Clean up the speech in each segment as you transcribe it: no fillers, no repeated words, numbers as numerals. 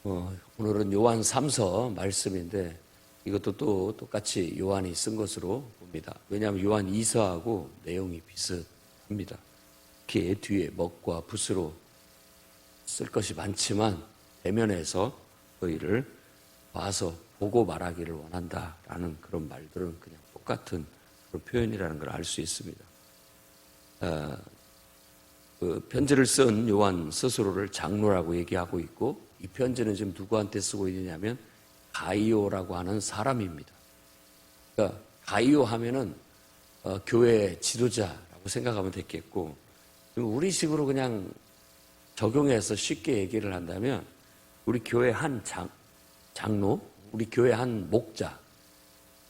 오늘은 요한 3서 말씀인데 이것도 또 똑같이 요한이 쓴 것으로 봅니다. 왜냐하면 요한 2서하고 내용이 비슷합니다. 특히 뒤에 먹과 붓으로 쓸 것이 많지만 대면에서 너희를 봐서 보고 말하기를 원한다라는 그런 말들은 그냥 똑같은 그런 표현이라는 걸 알 수 있습니다. 그 편지를 쓴 요한 스스로를 장로라고 얘기하고 있고, 이 편지는 지금 누구한테 쓰고 있느냐면 가이오라고 하는 사람입니다. 그러니까 가이오 하면은 교회 지도자라고 생각하면 됐겠고, 우리식으로 그냥 적용해서 쉽게 얘기를 한다면 우리 교회 한 장로, 우리 교회 한 목자,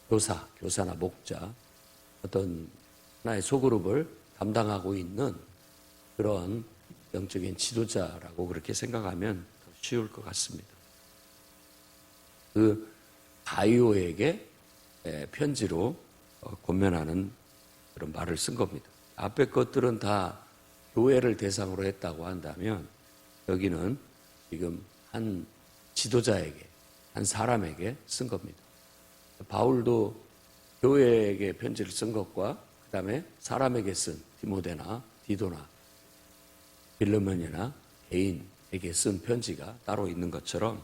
교사나 목자, 어떤 하나의 소그룹을 담당하고 있는 그런 영적인 지도자라고 그렇게 생각하면 더 쉬울 것 같습니다. 그 가이오에게 편지로 권면하는 그런 말을 쓴 겁니다. 앞에 것들은 다 교회를 대상으로 했다고 한다면 여기는 지금 한 지도자에게, 한 사람에게 쓴 겁니다. 바울도 교회에게 편지를 쓴 것과 그 다음에 사람에게 쓴 디모데나 디도나 빌레몬이나 개인에게 쓴 편지가 따로 있는 것처럼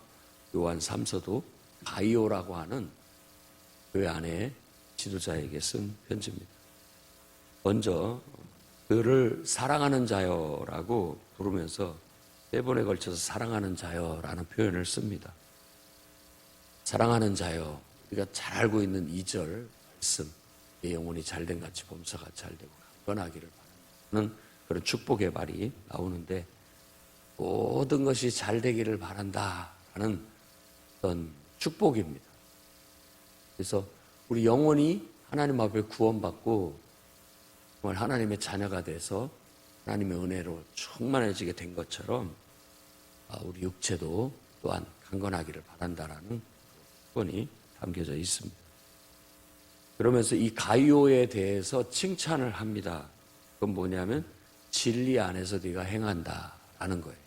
요한 3서도 가이오라고 하는 교회 안에 지도자에게 쓴 편지입니다. 먼저 그를 사랑하는 자여라고 부르면서 3번에 걸쳐서 사랑하는 자여라는 표현을 씁니다. 사랑하는 자여, 우리가 잘 알고 있는 2절 말씀, 내 영혼이 잘된 같이 범사가 잘되고 강건하기를 바라는 그런 축복의 말이 나오는데, 모든 것이 잘 되기를 바란다라는 어떤 축복입니다. 그래서 우리 영혼이 하나님 앞에 구원받고 정말 하나님의 자녀가 돼서 하나님의 은혜로 충만해지게 된 것처럼 우리 육체도 또한 강건하기를 바란다라는 축복이 담겨져 있습니다. 그러면서 이 가이오에 대해서 칭찬을 합니다. 그건 뭐냐면 진리 안에서 네가 행한다라는 거예요.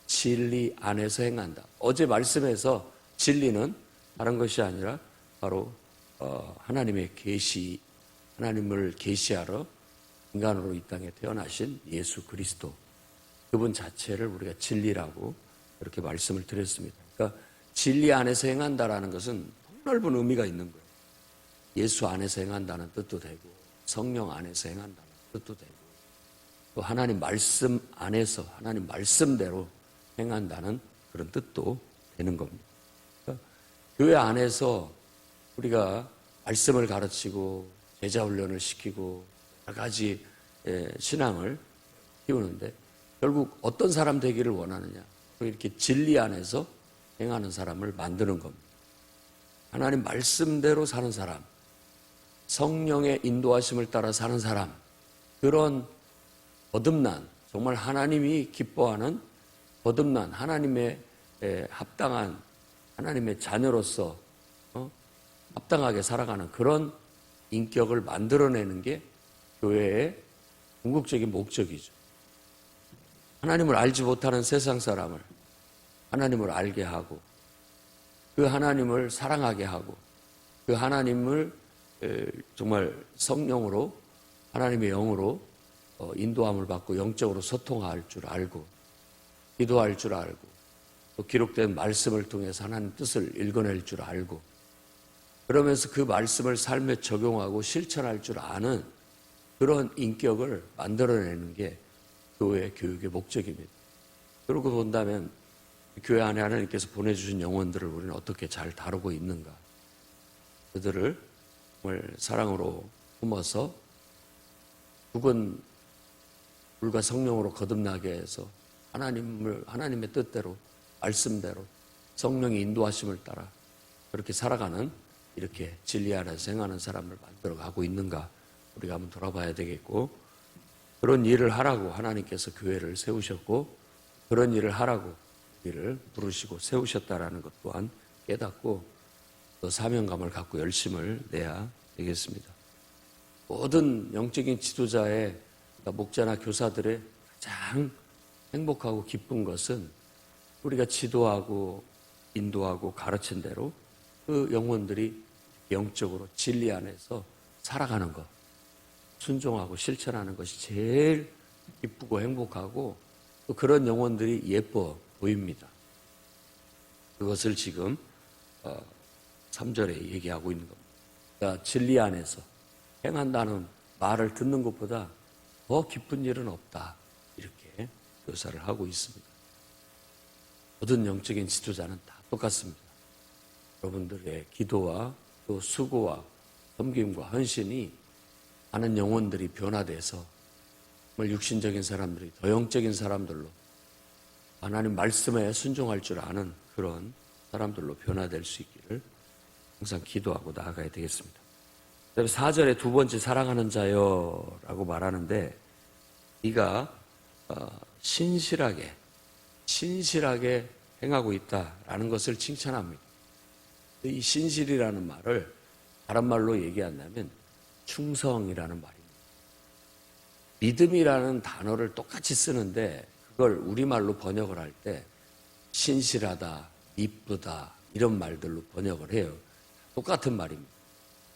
진리 안에서 행한다. 어제 말씀에서 진리는 다른 것이 아니라 바로 하나님의 계시, 하나님을 계시하러 인간으로 이 땅에 태어나신 예수 그리스도, 그분 자체를 우리가 진리라고 이렇게 말씀을 드렸습니다. 그러니까 진리 안에서 행한다라는 것은 폭넓은 의미가 있는 거예요. 예수 안에서 행한다는 뜻도 되고, 성령 안에서 행한다는 뜻도 되고, 또 하나님 말씀 안에서 하나님 말씀대로 행한다는 그런 뜻도 되는 겁니다. 그러니까 교회 안에서 우리가 말씀을 가르치고 제자 훈련을 시키고 여러 가지 신앙을 키우는데 결국 어떤 사람 되기를 원하느냐? 이렇게 진리 안에서 행하는 사람을 만드는 겁니다. 하나님 말씀대로 사는 사람, 성령의 인도하심을 따라 사는 사람, 그런 거듭난, 정말 하나님이 기뻐하는 거듭난 하나님의 합당한 하나님의 자녀로서 합당하게 살아가는 그런 인격을 만들어내는 게 교회의 궁극적인 목적이죠. 하나님을 알지 못하는 세상 사람을 하나님을 알게 하고, 그 하나님을 사랑하게 하고, 그 하나님을 정말 성령으로 하나님의 영으로 인도함을 받고 영적으로 소통할 줄 알고, 기도할 줄 알고, 또 기록된 말씀을 통해서 하나님 뜻을 읽어낼 줄 알고, 그러면서 그 말씀을 삶에 적용하고 실천할 줄 아는 그런 인격을 만들어내는 게 교회 교육의 목적입니다. 그러고 본다면 교회 안에 하나님께서 보내주신 영혼들을 우리는 어떻게 잘 다루고 있는가, 그들을 정말 사랑으로 품어서 죽은 불과 성령으로 거듭나게 해서 하나님의 뜻대로, 말씀대로 성령의 인도하심을 따라 그렇게 살아가는, 이렇게 진리 안에서 행하는 사람을 만들어가고 있는가 우리가 한번 돌아봐야 되겠고, 그런 일을 하라고 하나님께서 교회를 세우셨고, 그런 일을 하라고 우리를 부르시고 세우셨다라는 것 또한 깨닫고 또 사명감을 갖고 열심을 내야 되겠습니다. 모든 영적인 지도자의, 목자나 교사들의 가장 행복하고 기쁜 것은 우리가 지도하고 인도하고 가르친 대로 그 영혼들이 영적으로 진리 안에서 살아가는 것, 순종하고 실천하는 것이 제일 기쁘고 행복하고 또 그런 영혼들이 예뻐 보입니다. 그것을 지금 3절에 얘기하고 있는 겁니다. 그러니까 진리 안에서 행한다는 말을 듣는 것보다 더 기쁜 일은 없다. 이렇게 묘사를 하고 있습니다. 모든 영적인 지도자는 다 똑같습니다. 여러분들의 기도와 또 수고와 섬김과 헌신이 많은 영혼들이 변화돼서 정말 육신적인 사람들이 더 영적인 사람들로 하나님 말씀에 순종할 줄 아는 그런 사람들로 변화될 수 있기를 항상 기도하고 나아가야 되겠습니다. 그다음에 4절에 두 번째 사랑하는 자여라고 말하는데 이가 신실하게 행하고 있다라는 것을 칭찬합니다. 이 신실이라는 말을 다른 말로 얘기한다면 충성이라는 말입니다. 믿음이라는 단어를 똑같이 쓰는데 그걸 우리말로 번역을 할 때 신실하다, 이쁘다 이런 말들로 번역을 해요. 똑같은 말입니다.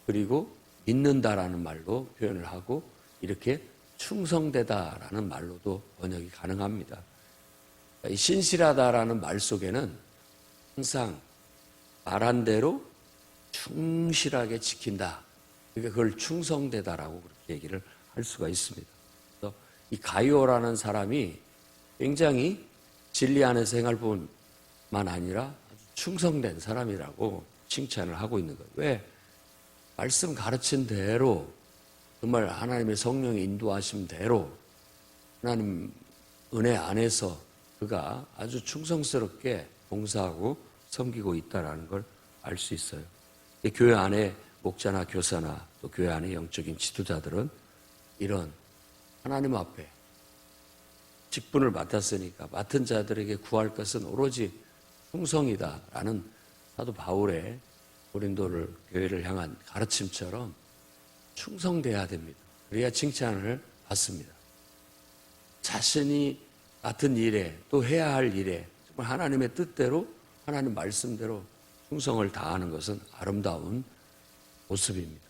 그리고 믿는다라는 말로 표현을 하고 이렇게 충성되다라는 말로도 번역이 가능합니다. 이 신실하다라는 말 속에는 항상 말한 대로 충실하게 지킨다. 그러니까 그걸 충성되다라고 그렇게 얘기를 할 수가 있습니다. 그래서 이 가이오라는 사람이 굉장히 진리 안에서 행할 뿐만 아니라 아주 충성된 사람이라고 칭찬을 하고 있는 거예요. 왜? 말씀 가르친 대로 정말 하나님의 성령의 인도하심 대로 하나님 은혜 안에서 그가 아주 충성스럽게 봉사하고 섬기고 있다는 걸 알 수 있어요. 교회 안에 목자나 교사나 또 교회 안에 영적인 지도자들은 이런 하나님 앞에 직분을 맡았으니까 맡은 자들에게 구할 것은 오로지 충성이다라는 사도 바울의 고린도를 교회를 향한 가르침처럼 충성돼야 됩니다. 그래야 칭찬을 받습니다. 자신이 맡은 일에 또 해야 할 일에 정말 하나님의 뜻대로 하나님 말씀대로 충성을 다하는 것은 아름다운 모습입니다.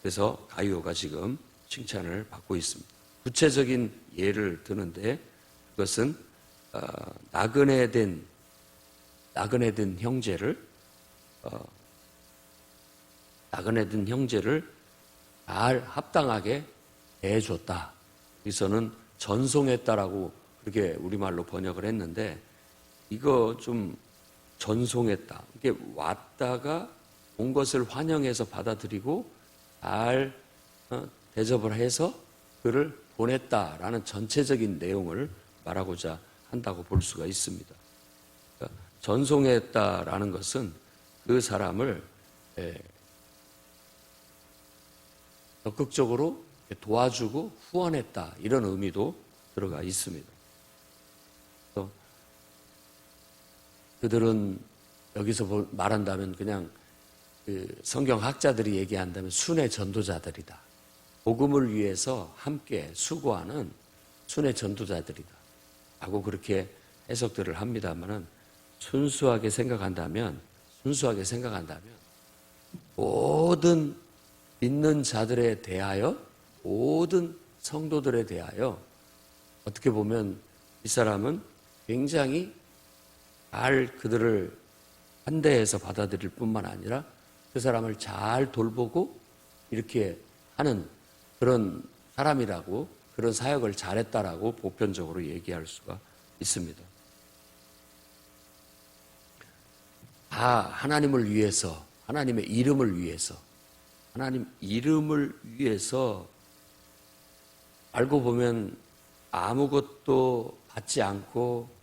그래서 가이오가 지금 칭찬을 받고 있습니다. 구체적인 예를 드는데 그것은 나그네 된 형제를 잘 합당하게 대해줬다. 여기서는 전송했다라고 그렇게 우리말로 번역을 했는데 이거 좀 전송했다. 이게 왔다가 온 것을 환영해서 받아들이고 잘 대접을 해서 그를 보냈다라는 전체적인 내용을 말하고자 한다고 볼 수가 있습니다. 그러니까 전송했다라는 것은 그 사람을 적극적으로 도와주고 후원했다 이런 의미도 들어가 있습니다. 그들은 여기서 말한다면 그냥 성경학자들이 얘기한다면 순회 전도자들이다. 복음을 위해서 함께 수고하는 순회 전도자들이다. 라고 그렇게 해석들을 합니다만은 순수하게 생각한다면 모든 믿는 자들에 대하여 모든 성도들에 대하여 어떻게 보면 이 사람은 굉장히 잘 그들을 환대해서 받아들일 뿐만 아니라 그 사람을 잘 돌보고 이렇게 하는 그런 사람이라고 그런 사역을 잘했다라고 보편적으로 얘기할 수가 있습니다. 다 하나님을 위해서 하나님의 이름을 위해서 하나님 이름을 위해서 알고 보면 아무것도 받지 않고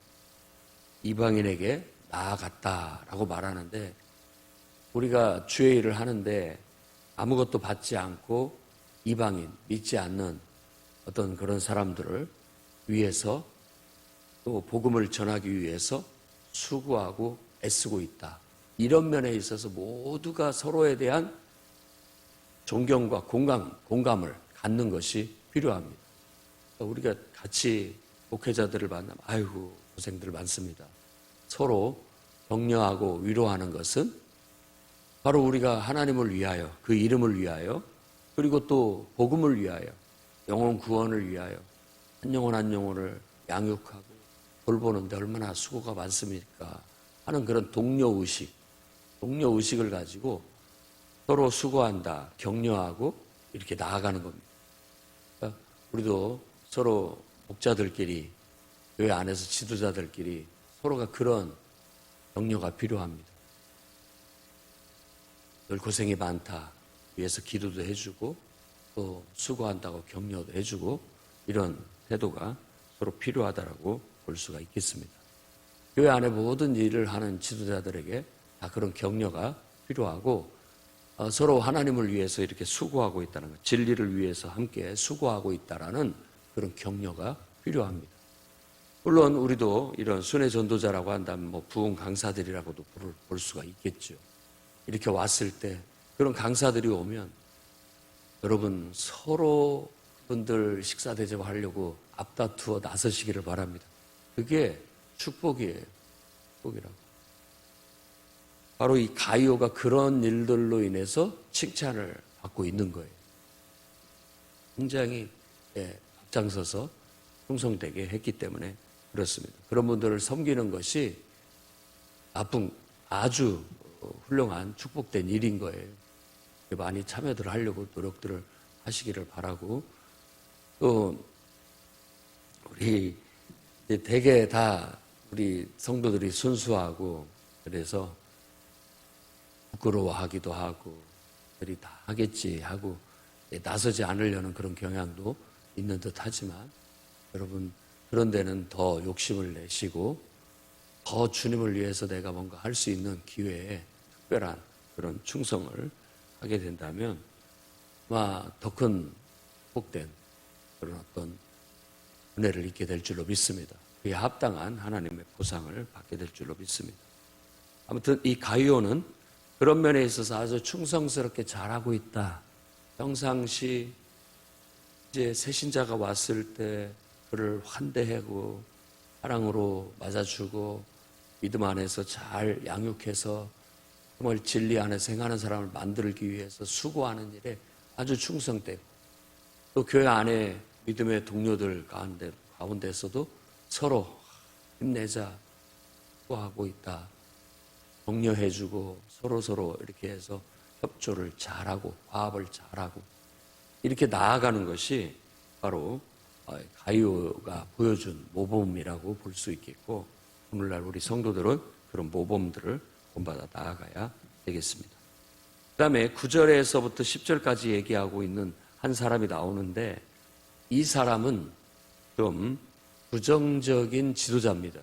이방인에게 나아갔다라고 말하는데 우리가 주의 일을 하는데 아무것도 받지 않고 이방인, 믿지 않는 어떤 그런 사람들을 위해서 또 복음을 전하기 위해서 수고하고 애쓰고 있다. 이런 면에 있어서 모두가 서로에 대한 존경과 공감을 갖는 것이 필요합니다. 우리가 같이 목회자들을 만나면 아이고 고생들 많습니다. 서로 격려하고 위로하는 것은 바로 우리가 하나님을 위하여, 그 이름을 위하여, 그리고 또 복음을 위하여, 영혼 구원을 위하여 한 영혼 한 영혼을 양육하고 돌보는데 얼마나 수고가 많습니까 하는 그런 동료의식을 가지고 서로 수고한다, 격려하고 이렇게 나아가는 겁니다. 그러니까 우리도 서로 목자들끼리, 교회 안에서 지도자들끼리 서로가 그런 격려가 필요합니다. 늘 고생이 많다, 위해서 기도도 해주고 또 수고한다고 격려도 해주고 이런 태도가 서로 필요하다라고 볼 수가 있겠습니다. 교회 안에 모든 일을 하는 지도자들에게 다 그런 격려가 필요하고 서로 하나님을 위해서 이렇게 수고하고 있다는 것, 진리를 위해서 함께 수고하고 있다라는 그런 격려가 필요합니다. 물론 우리도 이런 순회 전도자라고 한다면 뭐 부흥 강사들이라고도 볼 수가 있겠죠. 이렇게 왔을 때 그런 강사들이 오면 여러분 서로 분들 식사 대접하려고 앞다투어 나서시기를 바랍니다. 그게 축복이에요. 축복이라고. 바로 이 가이오가 그런 일들로 인해서 칭찬을 받고 있는 거예요. 굉장히 앞장서서 충성되게 했기 때문에 그렇습니다. 그런 분들을 섬기는 것이 아주 훌륭한 축복된 일인 거예요. 많이 참여들 하려고 노력들을 하시기를 바라고, 또 우리 되게 다 우리 성도들이 순수하고 그래서 부끄러워하기도 하고 그들이 다 하겠지 하고 나서지 않으려는 그런 경향도 있는 듯 하지만 여러분 그런 데는 더 욕심을 내시고 더 주님을 위해서 내가 뭔가 할 수 있는 기회에 특별한 그런 충성을 하게 된다면 아마 더 큰 복된 그런 어떤 은혜를 입게 될 줄로 믿습니다. 그에 합당한 하나님의 보상을 받게 될 줄로 믿습니다. 아무튼 이 가이오는 그런 면에 있어서 아주 충성스럽게 잘하고 있다. 평상시 이제 새신자가 왔을 때 그를 환대하고 사랑으로 맞아주고 믿음 안에서 잘 양육해서 정말 진리 안에서 행하는 사람을 만들기 위해서 수고하는 일에 아주 충성되고 또 교회 안에 믿음의 동료들 가운데서도 서로 힘내자 수고하고 있다. 격려해주고 서로 이렇게 해서 협조를 잘하고 화합을 잘하고 이렇게 나아가는 것이 바로 가이오가 보여준 모범이라고 볼 수 있겠고 오늘날 우리 성도들은 그런 모범들을 본받아 나아가야 되겠습니다. 그 다음에 9절에서부터 10절까지 얘기하고 있는 한 사람이 나오는데 이 사람은 좀 부정적인 지도자입니다.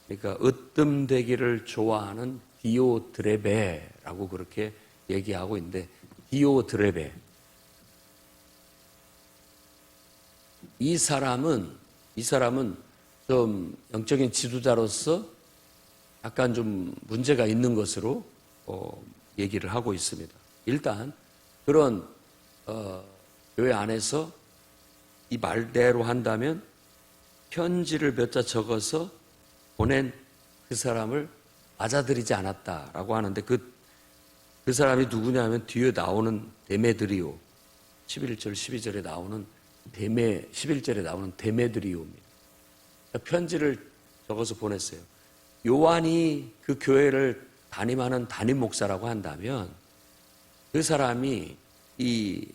그러니까 으뜸되기를 좋아하는 디오드레베라고 그렇게 얘기하고 있는데 디오드레베 이 사람은 좀 영적인 지도자로서 약간 좀 문제가 있는 것으로 얘기를 하고 있습니다. 일단 그런 교회 안에서 이 말대로 한다면 편지를 몇 자 적어서 보낸 그 사람을 맞아들이지 않았다라고 하는데 그 사람이 누구냐면 뒤에 나오는 데메드리오 11절 12절에 나오는 11절에 나오는 데메드리오입니다. 편지를 적어서 보냈어요. 요한이 그 교회를 담임하는 담임 목사라고 한다면 그 사람이 이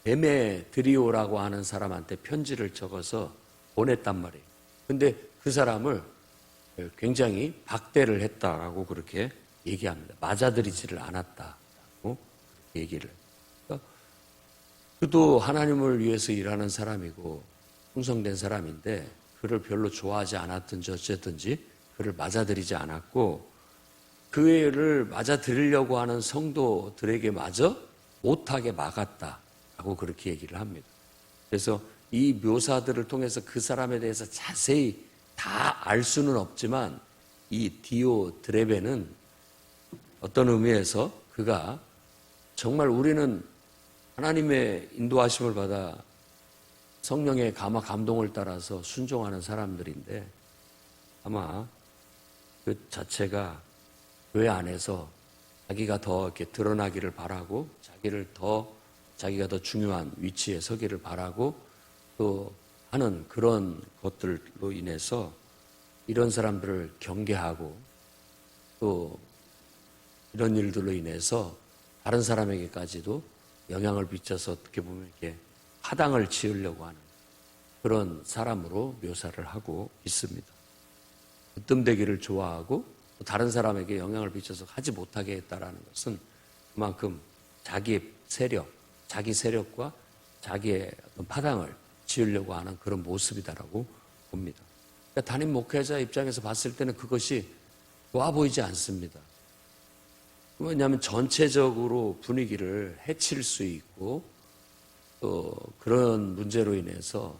데메드리오라고 하는 사람한테 편지를 적어서 보냈단 말이에요. 근데 그 사람을 굉장히 박대를 했다라고 그렇게 얘기합니다. 맞아들이지를 않았다라고 얘기를. 그러니까 그도 하나님을 위해서 일하는 사람이고 충성된 사람인데 그를 별로 좋아하지 않았든지 어쨌든지 그를 맞아들이지 않았고 그를 맞아들이려고 하는 성도들에게 마저 못하게 막았다라고 그렇게 얘기를 합니다. 그래서 이 묘사들을 통해서 그 사람에 대해서 자세히 다 알 수는 없지만 이 디오드레베는 어떤 의미에서 그가 정말 우리는 하나님의 인도하심을 받아 성령의 감화 감동을 따라서 순종하는 사람들인데 아마 그 자체가 교회 안에서 자기가 더 이렇게 드러나기를 바라고 자기가 더 중요한 위치에 서기를 바라고 또 하는 그런 것들로 인해서 이런 사람들을 경계하고 또 이런 일들로 인해서 다른 사람에게까지도 영향을 미쳐서 어떻게 보면 이렇게 파당을 지으려고 하는 그런 사람으로 묘사를 하고 있습니다. 으뜸되기를 좋아하고 또 다른 사람에게 영향을 미쳐서 하지 못하게 했다라는 것은 그만큼 자기 세력과 자기의 어떤 파당을 지으려고 하는 그런 모습이다라고 봅니다. 그러니까 담임 목회자 입장에서 봤을 때는 그것이 좋아 보이지 않습니다. 왜냐하면 전체적으로 분위기를 해칠 수 있고 또 그런 문제로 인해서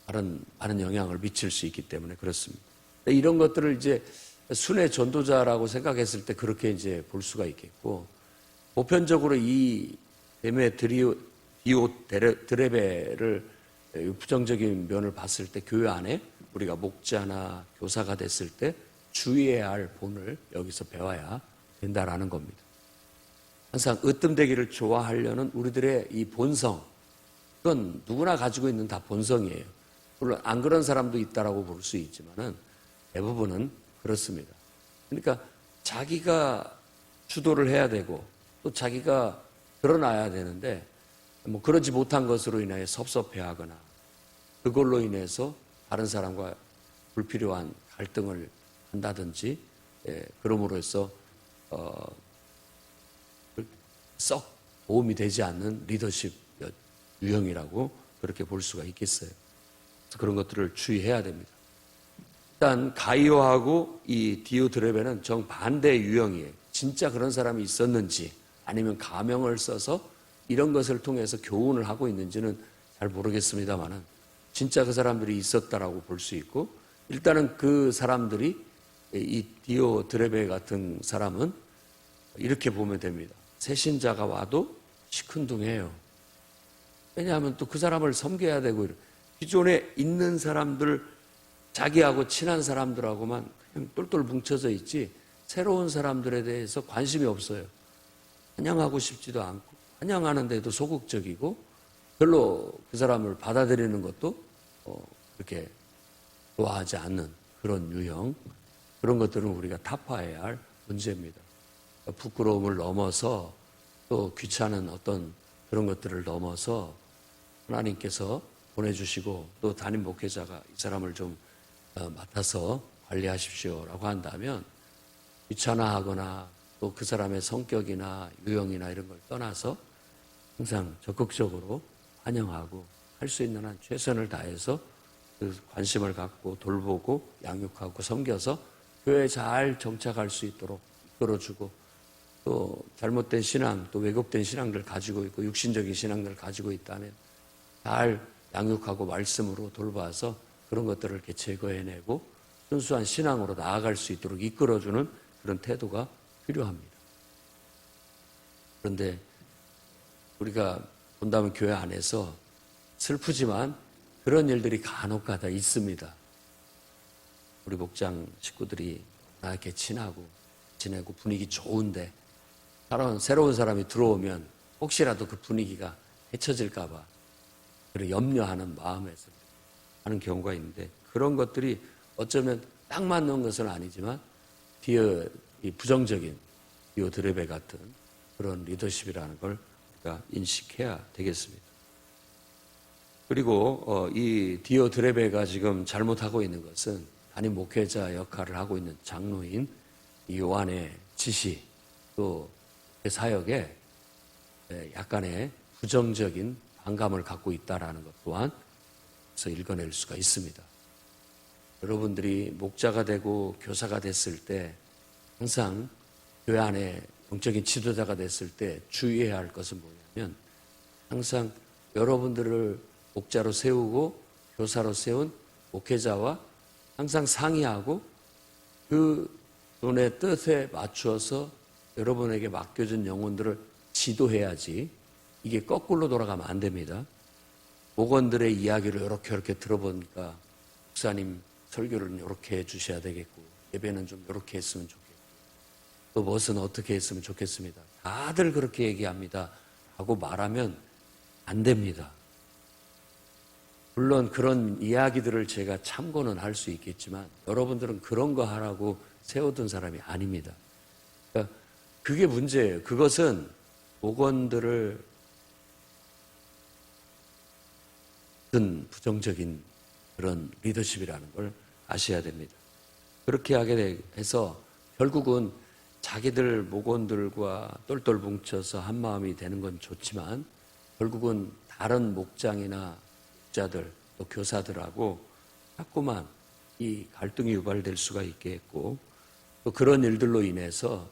많은 영향을 미칠 수 있기 때문에 그렇습니다. 이런 것들을 이제 순회 전도자라고 생각했을 때 그렇게 이제 볼 수가 있겠고, 보편적으로 이 드레베를 부정적인 면을 봤을 때 교회 안에 우리가 목자나 교사가 됐을 때 주의해야 할 본을 여기서 배워야 된다라는 겁니다. 항상 으뜸되기를 좋아하려는 우리들의 이 본성, 그건 누구나 가지고 있는 다 본성이에요. 물론 안 그런 사람도 있다라고 볼 수 있지만은 대부분은 그렇습니다. 그러니까 자기가 주도를 해야 되고 또 자기가 드러나야 되는데 뭐 그러지 못한 것으로 인해 섭섭해하거나 그걸로 인해서 다른 사람과 불필요한 갈등을 한다든지 그럼으로써 썩 도움이 되지 않는 리더십 유형이라고 그렇게 볼 수가 있겠어요. 그런 것들을 주의해야 됩니다. 일단 가이오하고 이 디오드레베는 정반대 유형이에요. 진짜 그런 사람이 있었는지 아니면 가명을 써서 이런 것을 통해서 교훈을 하고 있는지는 잘 모르겠습니다만은 진짜 그 사람들이 있었다라고 볼 수 있고, 일단은 그 사람들이 이 디오드레베 같은 사람은 이렇게 보면 됩니다. 새신자가 와도 시큰둥해요. 왜냐하면 또 그 사람을 섬겨야 되고, 기존에 있는 사람들, 자기하고 친한 사람들하고만 그냥 똘똘 뭉쳐져 있지 새로운 사람들에 대해서 관심이 없어요. 환영하고 싶지도 않고, 환영하는데도 소극적이고 별로 그 사람을 받아들이는 것도 그렇게 좋아하지 않는 그런 유형, 그런 것들은 우리가 타파해야 할 문제입니다. 부끄러움을 넘어서 또 귀찮은 어떤 그런 것들을 넘어서 하나님께서 보내주시고 또 담임 목회자가 이 사람을 좀 맡아서 관리하십시오라고 한다면 귀찮아하거나 또 그 사람의 성격이나 유형이나 이런 걸 떠나서 항상 적극적으로 환영하고 할 수 있는 한 최선을 다해서 그 관심을 갖고 돌보고 양육하고 섬겨서 교회에 잘 정착할 수 있도록 이끌어주고, 또 잘못된 신앙, 또 왜곡된 신앙들 가지고 있고 육신적인 신앙들을 가지고 있다면 잘 양육하고 말씀으로 돌봐서 그런 것들을 이렇게 제거해내고 순수한 신앙으로 나아갈 수 있도록 이끌어주는 그런 태도가 필요합니다. 그런데 우리가 본다면 교회 안에서 슬프지만 그런 일들이 간혹가다 있습니다. 우리 목장 식구들이 이렇게 친하고 지내고 분위기 좋은데 새로운 사람이 들어오면 혹시라도 그 분위기가 헤쳐질까 봐 그런 염려하는 마음에서 하는 경우가 있는데, 그런 것들이 어쩌면 딱 맞는 것은 아니지만 이 부정적인 디오드레베 같은 그런 리더십이라는 걸 우리가 인식해야 되겠습니다. 그리고 이 디오드레베가 지금 잘못하고 있는 것은 담임 목회자 역할을 하고 있는 장로인 요한의 지시, 또 그 사역에 약간의 부정적인 반감을 갖고 있다라는 것 또한 그래서 읽어낼 수가 있습니다. 여러분들이 목자가 되고 교사가 됐을 때 항상 교회 안에 영적인 지도자가 됐을 때 주의해야 할 것은 뭐냐면, 항상 여러분들을 목자로 세우고 교사로 세운 목회자와 항상 상의하고 그 분의 뜻에 맞추어서 여러분에게 맡겨진 영혼들을 지도해야지, 이게 거꾸로 돌아가면 안 됩니다. 목원들의 이야기를 이렇게 들어보니까 목사님 설교를 이렇게 해주셔야 되겠고 예배는 좀 이렇게 했으면 좋겠고 또 무엇은 어떻게 했으면 좋겠습니다. 다들 그렇게 얘기합니다 하고 말하면 안 됩니다. 물론 그런 이야기들을 제가 참고는 할 수 있겠지만 여러분들은 그런 거 하라고 세워둔 사람이 아닙니다. 그러니까 그게 문제예요. 그것은 목원들을 든 부정적인 그런 리더십이라는 걸 아셔야 됩니다. 그렇게 하게 해서 결국은 자기들 목원들과 똘똘 뭉쳐서 한 마음이 되는 건 좋지만 결국은 다른 목장이나 목자들 또 교사들하고 자꾸만 이 갈등이 유발될 수가 있겠고 또 그런 일들로 인해서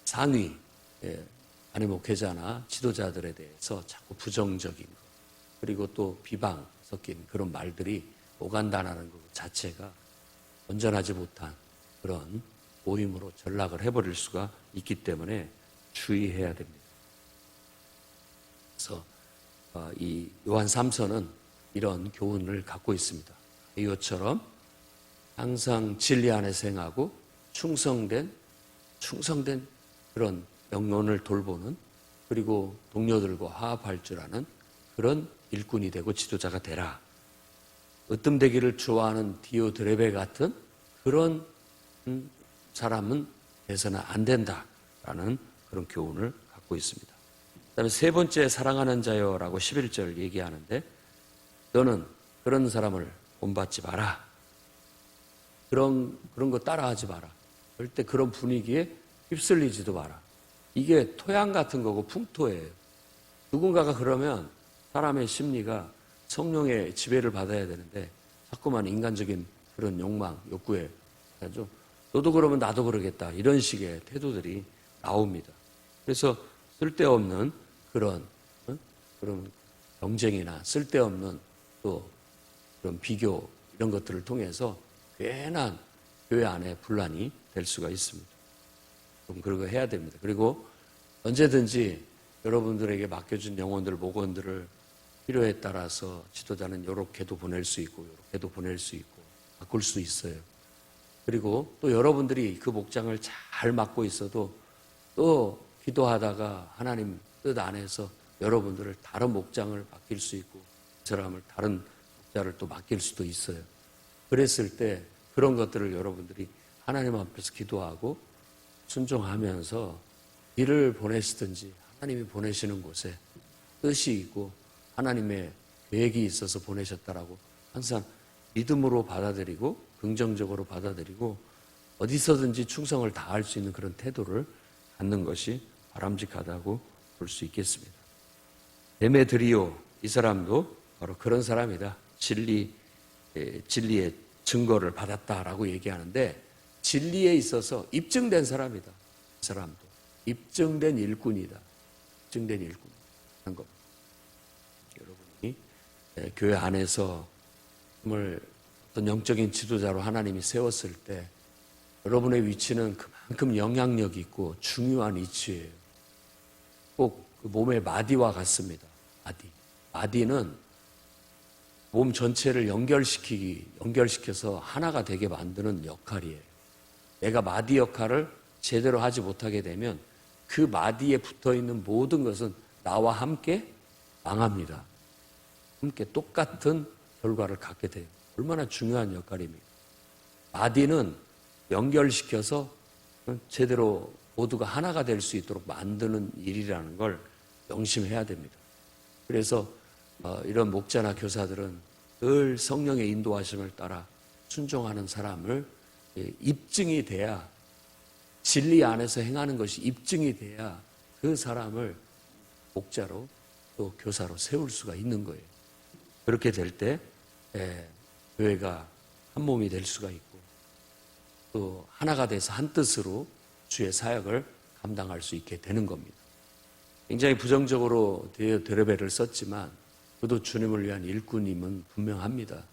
상위 아니 목회자나 지도자들에 대해서 자꾸 부정적인 것 그리고 또 비방 섞인 그런 말들이 오간다는 것 자체가 온전하지 못한 그런 모임으로 전락을 해버릴 수가 있기 때문에 주의해야 됩니다. 그래서 이 요한 3서는 이런 교훈을 갖고 있습니다. 이것처럼 항상 진리 안에서 행하고 충성된 그런 영혼을 돌보는 그리고 동료들과 화합할 줄 아는 그런 일꾼이 되고 지도자가 되라. 으뜸되기를 좋아하는 디오드레베 같은 그런 사람은 돼서는 안 된다라는 그런 교훈을 갖고 있습니다. 그다음에 세 번째 사랑하는 자여라고 11절 얘기하는데 너는 그런 사람을 본받지 마라. 그런 거 따라하지 마라. 절대 그런 분위기에 휩쓸리지도 마라. 이게 토양 같은 거고 풍토예요. 누군가가 그러면 사람의 심리가 성령의 지배를 받아야 되는데 자꾸만 인간적인 그런 욕망, 욕구에 아주 너도 그러면 나도 그러겠다 이런 식의 태도들이 나옵니다. 그래서 쓸데없는 그런 경쟁이나 쓸데없는 또 그런 비교 이런 것들을 통해서 괜한 교회 안에 분란이 될 수가 있습니다. 그럼 그런 거 해야 됩니다. 그리고 언제든지 여러분들에게 맡겨준 영혼들, 목원들을 필요에 따라서 지도자는 이렇게도 보낼 수 있고 이렇게도 보낼 수 있고 바꿀 수 있어요. 그리고 또 여러분들이 그 목장을 잘 맡고 있어도 또 기도하다가 하나님 뜻 안에서 여러분들을 다른 목장을 맡길 수 있고 그 사람을 다른 목자를 또 맡길 수도 있어요. 그랬을 때 그런 것들을 여러분들이 하나님 앞에서 기도하고 순종하면서 일을 보내시든지 하나님이 보내시는 곳에 뜻이 있고 하나님의 계획이 있어서 보내셨다라고 항상 믿음으로 받아들이고 긍정적으로 받아들이고 어디서든지 충성을 다할 수 있는 그런 태도를 갖는 것이 바람직하다고 볼 수 있겠습니다. 데메드리오 이 사람도 바로 그런 사람이다. 진리의 증거를 받았다라고 얘기하는데 진리에 있어서 입증된 사람이다. 이 사람도 입증된 일꾼이다. 입증된 일꾼 하는 겁니다. 여러분이 교회 안에서 정말 어떤 영적인 지도자로 하나님이 세웠을 때 여러분의 위치는 그만큼 영향력이 있고 중요한 위치예요. 꼭 그 몸의 마디와 같습니다. 마디는 몸 전체를 연결시켜서 하나가 되게 만드는 역할이에요. 내가 마디 역할을 제대로 하지 못하게 되면 그 마디에 붙어있는 모든 것은 나와 함께 망합니다. 함께 똑같은 결과를 갖게 돼요. 얼마나 중요한 역할입니까? 마디는 연결시켜서 제대로 모두가 하나가 될 수 있도록 만드는 일이라는 걸 명심해야 됩니다. 그래서 이런 목자나 교사들은 늘 성령의 인도하심을 따라 순종하는 사람을 입증이 돼야 진리 안에서 행하는 것이 입증이 돼야 그 사람을 목자로 또 교사로 세울 수가 있는 거예요. 그렇게 될 때 교회가 한 몸이 될 수가 있고 또 하나가 돼서 한 뜻으로 주의 사역을 감당할 수 있게 되는 겁니다. 굉장히 부정적으로 데레베를 썼지만 그도 주님을 위한 일꾼임은 분명합니다.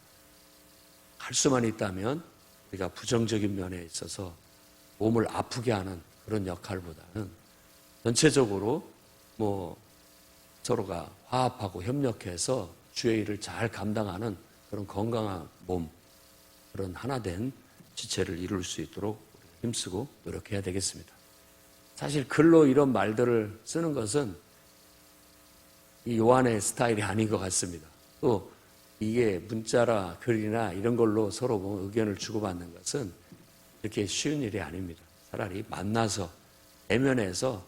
할 수만 있다면 우리가 부정적인 면에 있어서 몸을 아프게 하는 그런 역할보다는 전체적으로 서로가 화합하고 협력해서 주의 일을 잘 감당하는 그런 건강한 몸, 그런 하나된 지체를 이룰 수 있도록 힘쓰고 노력해야 되겠습니다. 사실 글로 이런 말들을 쓰는 것은 이 요한의 스타일이 아닌 것 같습니다. 또 이게 문자나 글이나 이런 걸로 서로 의견을 주고받는 것은 이렇게 쉬운 일이 아닙니다. 차라리 만나서 대면해서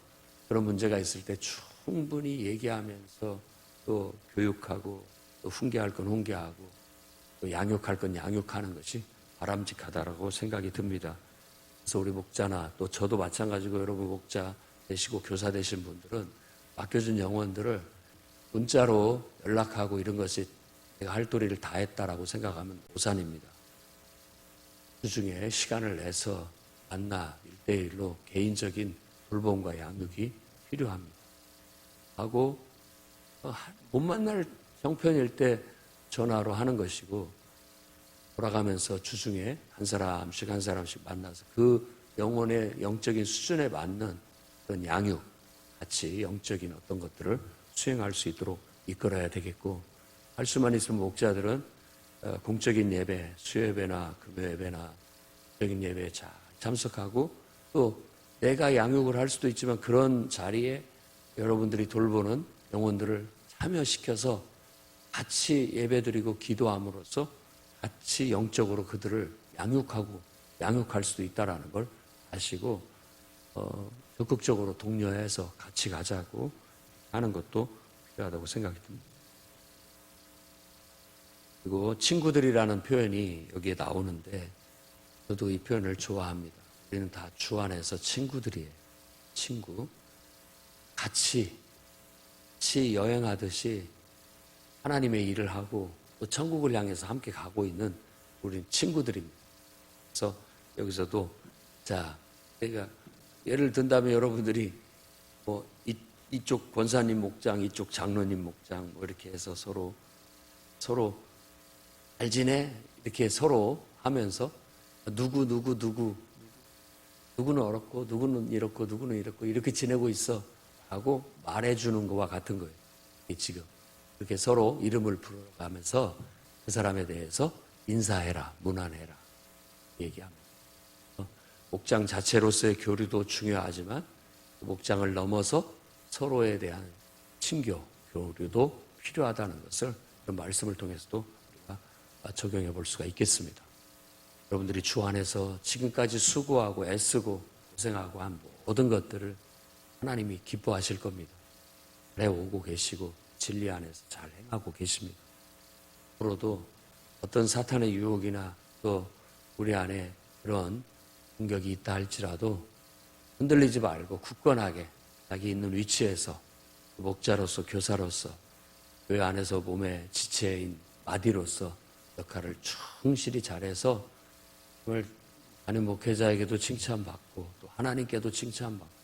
그런 문제가 있을 때 충분히 얘기하면서 또 교육하고 또 훈계할 건 훈계하고 또 양육할 건 양육하는 것이 바람직하다라고 생각이 듭니다. 그래서 우리 목자나 또 저도 마찬가지고 여러분 목자 되시고 교사 되신 분들은 맡겨준 영혼들을 문자로 연락하고 이런 것이 내가 할 도리를 다 했다라고 생각하면 오산입니다. 주중에 시간을 내서 만나 1대1로 개인적인 돌봄과 양육이 필요합니다. 하고 못 만날 형편일 때 전화로 하는 것이고 돌아가면서 주중에 한 사람씩 만나서 그 영혼의 영적인 수준에 맞는 그런 양육, 같이 영적인 어떤 것들을 수행할 수 있도록 이끌어야 되겠고 할 수만 있으면 목자들은 공적인 예배, 수요예배나 금요예배나 적인 예배에 잘 참석하고 또 내가 양육을 할 수도 있지만 그런 자리에 여러분들이 돌보는 영혼들을 참여시켜서 같이 예배드리고 기도함으로써 같이 영적으로 그들을 양육할 수도 있다는 걸 아시고 적극적으로 독려해서 같이 가자고 하는 것도 필요하다고 생각이 듭니다. 그리고 친구들이라는 표현이 여기에 나오는데 저도 이 표현을 좋아합니다. 우리는 다 주 안에서 친구들이에요. 친구. 같이 여행하듯이 하나님의 일을 하고 또 천국을 향해서 함께 가고 있는 우리 친구들입니다. 그래서 여기서도 내가 예를 든다면 여러분들이 뭐 이쪽 권사님 목장, 이쪽 장로님 목장 뭐 이렇게 해서 서로 잘 지내? 이렇게 서로 하면서 누구는 어렵고 누구는 이렇고 누구는 이렇고 이렇게 지내고 있어 하고 말해주는 것과 같은 거예요. 지금 이렇게 서로 이름을 불러가면서 그 사람에 대해서 인사해라, 문안해라 얘기합니다. 목장 자체로서의 교류도 중요하지만 목장을 넘어서 서로에 대한 친교, 교류도 필요하다는 것을 그런 말씀을 통해서도 우리가 적용해 볼 수가 있겠습니다. 여러분들이 주 안에서 지금까지 수고하고 애쓰고 고생하고 한 모든 것들을 하나님이 기뻐하실 겁니다. 해오고 계시고 진리 안에서 잘 행하고 계십니다. 앞으로도 어떤 사탄의 유혹이나 또 우리 안에 그런 공격이 있다 할지라도 흔들리지 말고 굳건하게 자기 있는 위치에서 목자로서 교사로서 교회 안에서 몸의 지체인 마디로서 역할을 충실히 잘해서 정말 많은 목회자에게도 칭찬받고 또 하나님께도 칭찬받고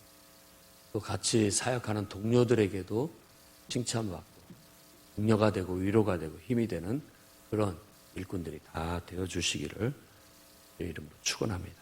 또 같이 사역하는 동료들에게도 칭찬받고 격려가 되고 위로가 되고 힘이 되는 그런 일꾼들이 다 되어주시기를 주의 이름으로 축원합니다.